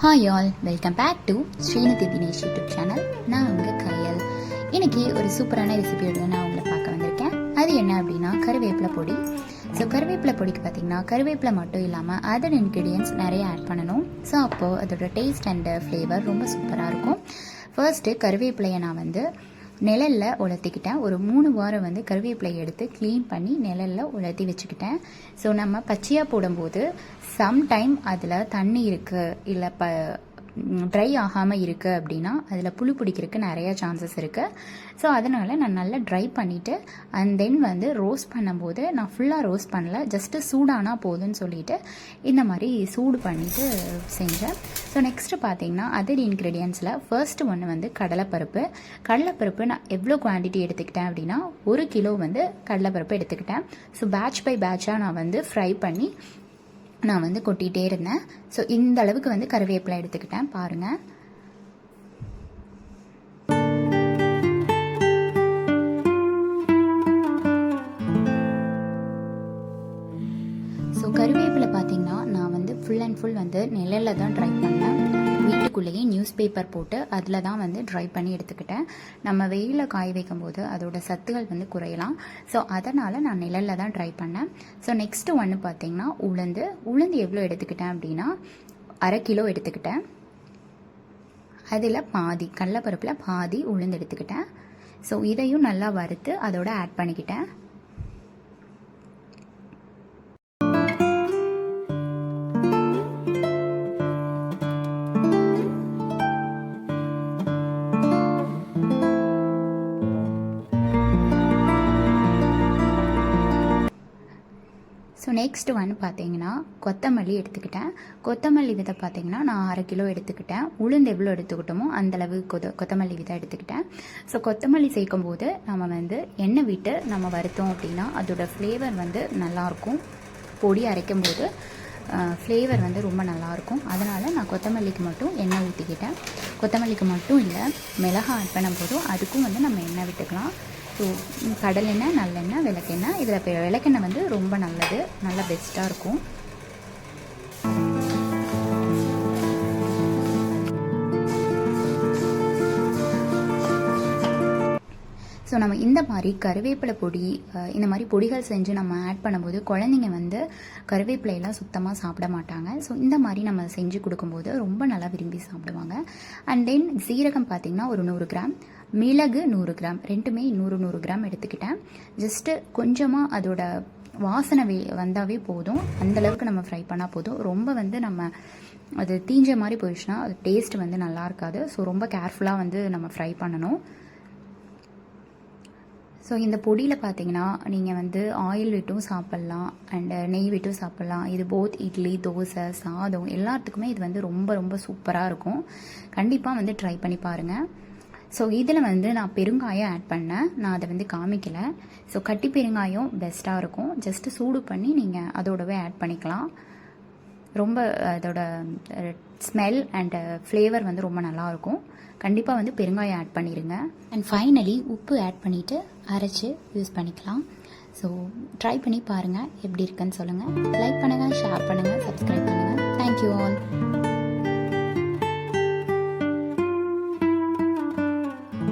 Hi all, welcome back to Srinidhi Dinesh YouTube channel. நான் உங்கள் கையல். இன்றைக்கி ஒரு சூப்பரான ரெசிபியோட நான் உங்களை பார்க்க வந்திருக்கேன். அது என்ன அப்படின்னா கருவேப்பிலை பொடி. ஸோ கருவேப்பிலை பொடிக்கு பார்த்திங்கன்னா கருவேப்பிலை மட்டும் இல்லாமல் அதர் இன்க்ரீடியன்ட்ஸ் நிறைய ஆட் பண்ணணும். ஸோ அப்போது அதோட டேஸ்ட் அண்ட் ஃப்ளேவர் ரொம்ப சூப்பராக இருக்கும். ஃபர்ஸ்ட்டு கருவேப்பிலையை நான் நிழலில் உலர்த்திக்கிட்டேன். ஒரு 3 வாரம் கருவேப்பிலையை எடுத்து க்ளீன் பண்ணி நிழலில் உலர்த்தி வச்சுக்கிட்டேன். ஸோ நம்ம பச்சையாக போடும்போது சம்டைம் அதில் தண்ணி இருக்குது இல்லை ட்ரை ஆகாமல் இருக்குது அப்படின்னா அதில் புளி பிடிக்கிறதுக்கு நிறைய சான்சஸ் இருக்குது. ஸோ அதனால் நான் நல்லா ட்ரை பண்ணிவிட்டு அண்ட் தென் ரோஸ்ட் பண்ணும்போது நான் ஃபுல்லாக ரோஸ்ட் பண்ணல, ஜஸ்ட்டு சூடானா போதுன்னு சொல்லிவிட்டு இந்த மாதிரி சூடு பண்ணிவிட்டு செஞ்சேன். ஸோ நெக்ஸ்ட்டு பார்த்தீங்கன்னா அதர் இன்க்ரீடியன்ஸில் ஃபர்ஸ்ட்டு ஒன்று கடலைப்பருப்பு நான் எவ்வளோ குவான்டிட்டி எடுத்துக்கிட்டேன் அப்படின்னா 1 கிலோ கடலைப்பருப்பு எடுத்துக்கிட்டேன். ஸோ பேட்ச் பை பேட்சாக நான் ஃப்ரை பண்ணி நான் கொட்டிகிட்டே இருந்தேன். ஸோ இந்த அளவுக்கு கருவேப்பிலை எடுத்துக்கிட்டேன் பாருங்கள். ஸோ கருவேப்பிலை பார்த்தீங்கன்னா நான் ஃபுல் அண்ட் ஃபுல் நிழலில் தான் ட்ரை பண்ணேன். வீட்டுக்குள்ளேயே நியூஸ் பேப்பர் போட்டு அதில் தான் ட்ரை பண்ணி எடுத்துக்கிட்டேன். நம்ம வெயிலில் காய வைக்கும் போது அதோட சத்துகள் குறையலாம். ஸோ அதனால் நான் நிழலில் தான் ட்ரை பண்ணேன். ஸோ நெக்ஸ்ட்டு ஒன்று பார்த்தீங்கன்னா உளுந்து எவ்வளோ எடுத்துக்கிட்டேன் அப்படின்னா 1/2 கிலோ எடுத்துக்கிட்டேன். அதில் பாதி கடலைப்பருப்பில் பாதி உளுந்து எடுத்துக்கிட்டேன். ஸோ இதையும் நல்லா வறுத்து அதோட ஆட் பண்ணிக்கிட்டேன். ஸோ நெக்ஸ்ட் ஒன்று பார்த்தீங்கன்னா கொத்தமல்லி எடுத்துக்கிட்டேன். கொத்தமல்லி விதை பார்த்தீங்கன்னா நான் 1/2 கிலோ எடுத்துக்கிட்டேன். உளுந்து எவ்வளோ எடுத்துக்கிட்டோமோ அந்தளவு கொத்தமல்லி விதை எடுத்துக்கிட்டேன். ஸோ கொத்தமல்லி சேர்க்கும் போது நம்ம எண்ணெய் விட்டு நம்ம வறுத்தோம் அப்படின்னா அதோட ஃப்ளேவர் நல்லாயிருக்கும். பொடி அரைக்கும் போது ஃப்ளேவர் ரொம்ப நல்லாயிருக்கும். அதனால் நான் கொத்தமல்லிக்கு மட்டும் எண்ணெய் ஊற்றிக்கிட்டேன். கொத்தமல்லிக்கு மட்டும் இல்லை, மிளகாய் ஆட் பண்ணும்போதும் அதுக்கும் நம்ம எண்ணெய் விட்டுக்கலாம். ஸோ கடலெண்ணெய், நல்லெண்ணெய், விளக்கெண்ணெய். இதில் விளக்கெண்ணெய் ரொம்ப நல்லது, நல்லா பெஸ்ட்டாக இருக்கும். ஸோ நம்ம இந்த மாதிரி கருவேப்பிலை பொடி, இந்த மாதிரி பொடிகள் செஞ்சு நம்ம ஆட் பண்ணும்போது குழந்தைங்க கருவேப்பிலையெல்லாம் சுத்தமாக சாப்பிட மாட்டாங்க. ஸோ இந்த மாதிரி நம்ம செஞ்சு கொடுக்கும்போது ரொம்ப நல்லா விரும்பி சாப்பிடுவாங்க. அண்ட் தென் சீரகம் பார்த்திங்கன்னா ஒரு 100 கிராம், மிளகு 100 கிராம், ரெண்டுமே 100 கிராம் எடுத்துக்கிட்டேன். ஜஸ்ட்டு கொஞ்சமாக அதோட வாசனை வந்தாவே போதும், அந்தளவுக்கு நம்ம ஃப்ரை பண்ணால் போதும். ரொம்ப நம்ம அது தீஞ்ச மாதிரி போயிடுச்சுன்னா அது டேஸ்ட் நல்லா இருக்காது. ஸோ ரொம்ப கேர்ஃபுல்லாக நம்ம ஃப்ரை பண்ணணும். ஸோ இந்த பொடியில் பார்த்தீங்கன்னா நீங்கள் ஆயில் விட்டும் சாப்பிட்லாம் அண்டு நெய் விட்டும் சாப்பிட்லாம். இது போத் இட்லி, தோசை, சாதம் எல்லாத்துக்குமே இது ரொம்ப ரொம்ப சூப்பராக இருக்கும். கண்டிப்பாக ட்ரை பண்ணி பாருங்கள். ஸோ இதில் நான் பெருங்காயம் ஆட் பண்ணேன், நான் அதை காமிக்கலை. ஸோ கட்டி பெருங்காயம் பெஸ்ட்டாக இருக்கும். ஜஸ்ட்டு சூடு பண்ணி நீங்கள் அதோடவே ஆட் பண்ணிக்கலாம். ரொம்ப அதோட ஸ்மெல் அண்ட் ஃப்ளேவர் ரொம்ப நல்லாயிருக்கும். கண்டிப்பாக பெருங்காயம் ஆட் பண்ணிடுங்க. அண்ட் ஃபைனலி உப்பு ஆட் பண்ணிவிட்டு அரைச்சி யூஸ் பண்ணிக்கலாம். ஸோ ட்ரை பண்ணி பாருங்கள், எப்படி இருக்குன்னு சொல்லுங்கள். லைக் பண்ணுங்கள், ஷேர் பண்ணுங்கள், சப்ஸ்கிரைப் பண்ணுங்கள். Thank you all.